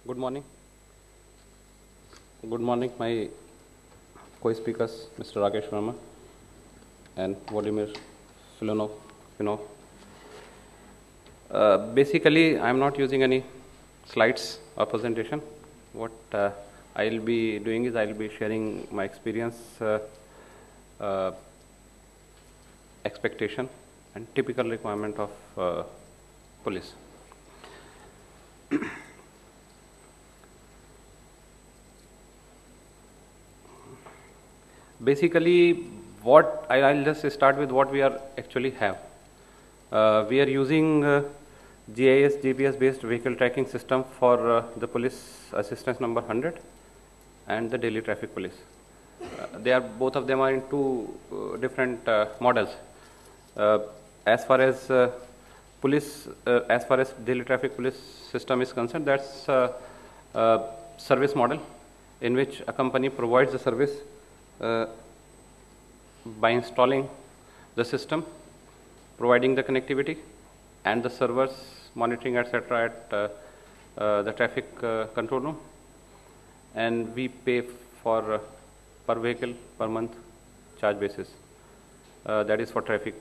Good morning. Good morning, my co-speakers, Mr. Rakesh Verma and Vladimir Filanov. Basically, I'm not using any slides or presentation. What I'll be doing is I'll be sharing my experience, expectation, and typical requirement of police. Basically, what I'll just start with what we are actually have. We are using GIS GPS based vehicle tracking system for the police assistance number 100 and the daily traffic police. They are both of them are in two different models. As far as daily traffic police system is concerned, that's a service model in which a company provides the service by installing the system, providing the connectivity and the servers, monitoring, etc. at the traffic control room, and we pay for per vehicle per month charge basis. That is for traffic,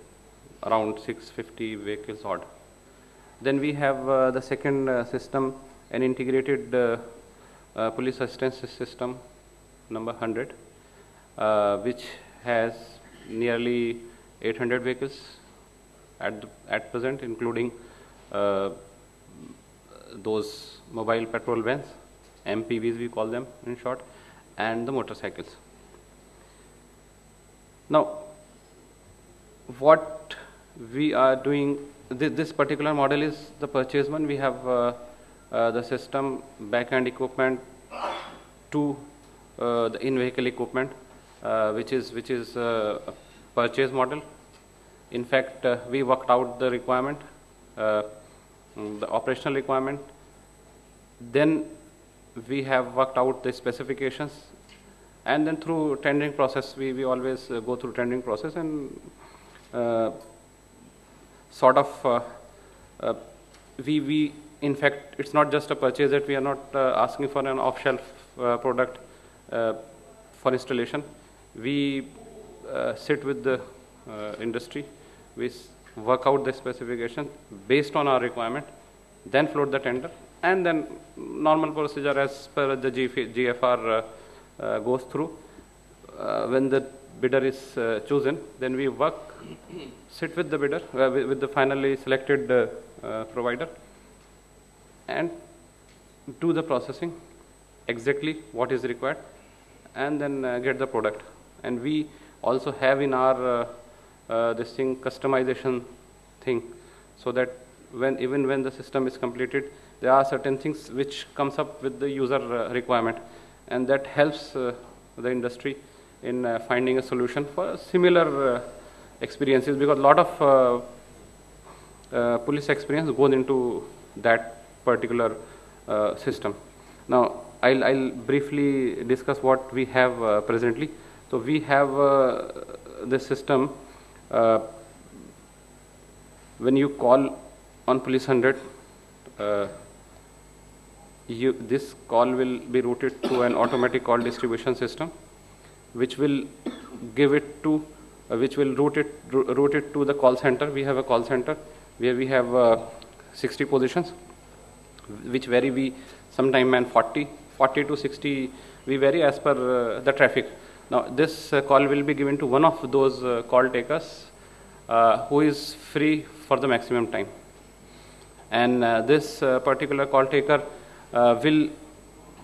around 650 vehicles odd. Then we have the second system, an integrated police assistance system number 100, which has nearly 800 vehicles at present, including those mobile patrol vans, MPVs we call them in short, and the motorcycles. Now, what we are doing, this particular model is the purchase one. We have the system, back-end equipment to the in-vehicle equipment, which is a purchase model. In fact, we worked out the requirement, the operational requirement. Then we have worked out the specifications, and then through tendering process, we always go through tendering process and we in fact, it's not just a purchase that we are not asking for an off-shelf product for installation. We sit with the industry, we work out the specification based on our requirement, then float the tender, and then normal procedure as per the GFR goes through. When the bidder is chosen, then we sit with the bidder, with the finally selected provider, and do the processing exactly what is required, and then get the product. And we also have in our this thing customization thing, so that even when the system is completed, there are certain things which comes up with the user requirement, and that helps the industry in finding a solution for similar experiences, because a lot of police experience goes into that particular system. Now, I'll briefly discuss what we have presently. So we have this system. When you call on Police 100, this call will be routed to an automatic call distribution system, which will give it to, which will route it to the call center. We have a call center where we have 60 positions, which vary. We sometime man 40 to 60. We vary as per the traffic. Now, this call will be given to one of those call takers who is free for the maximum time. And this particular call taker will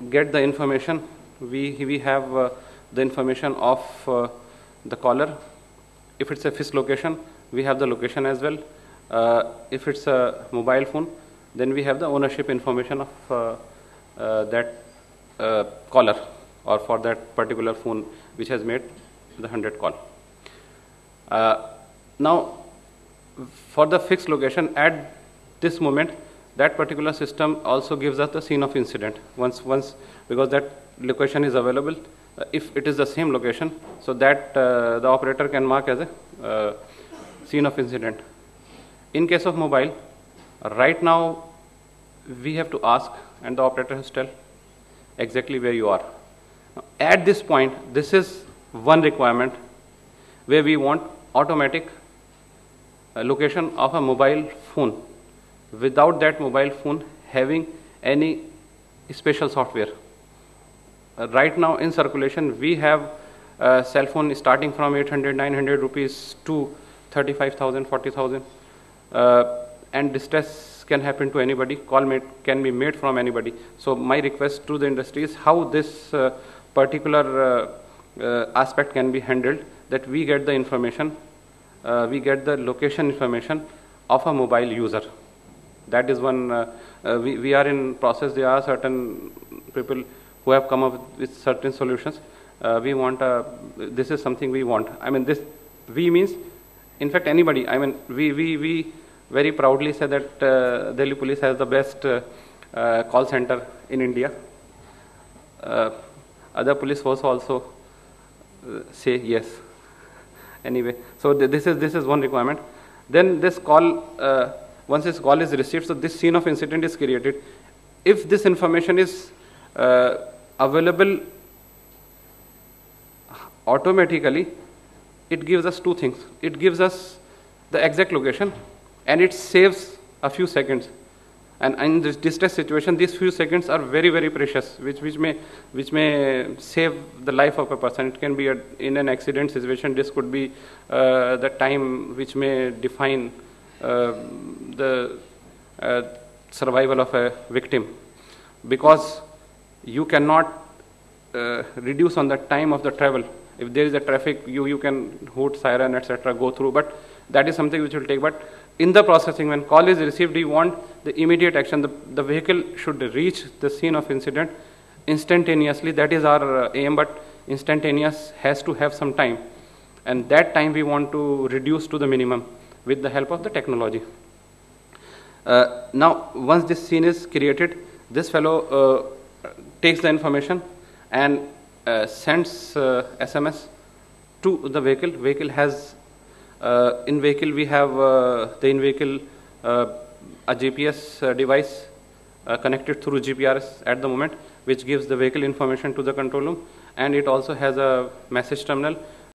get the information. We have the information of the caller. If it's a fixed location, we have the location as well. If it's a mobile phone, then we have the ownership information of that caller, or for that particular phone which has made the 100 call. Now, for the fixed location, at this moment, that particular system also gives us the scene of incident. Once because that location is available, if it is the same location, so that the operator can mark as a scene of incident. In case of mobile, right now we have to ask and the operator has to tell exactly where you are. Now, at this point, this is one requirement where we want automatic location of a mobile phone without that mobile phone having any special software. Right now in circulation, we have cell phone starting from 800, 900 rupees to 35,000, 40,000. And distress can happen to anybody. Call can be made from anybody. So my request to the industry is how this particular aspect can be handled, that we get the information, we get the location information of a mobile user. That is one, we are in process. There are certain people who have come up with certain solutions. We want, this is something we want. I mean, this, we means, in fact, anybody. I mean, we very proudly say that Delhi Police has the best call center in India. Other police force also say yes. Anyway, so this is one requirement. Then this call, once this call is received, so this scene of incident is created. If this information is available automatically, it gives us two things. It gives us the exact location, and it saves a few seconds. And in this distress situation, these few seconds are very, very precious, which may save the life of a person. It can be in an accident situation. This could be the time which may define the survival of a victim, because you cannot reduce on the time of the travel. If there is a traffic, you can hoot siren, etc., go through, but that is something which will take. But in the processing, when call is received, we want the immediate action. The vehicle should reach the scene of incident instantaneously. That is our aim, but instantaneous has to have some time. And that time we want to reduce to the minimum with the help of the technology. Now, once this scene is created, this fellow takes the information and sends SMS to the vehicle. Vehicle has in vehicle we have the in vehicle a GPS device connected through GPRS at the moment, which gives the vehicle information to the control room, and it also has a message terminal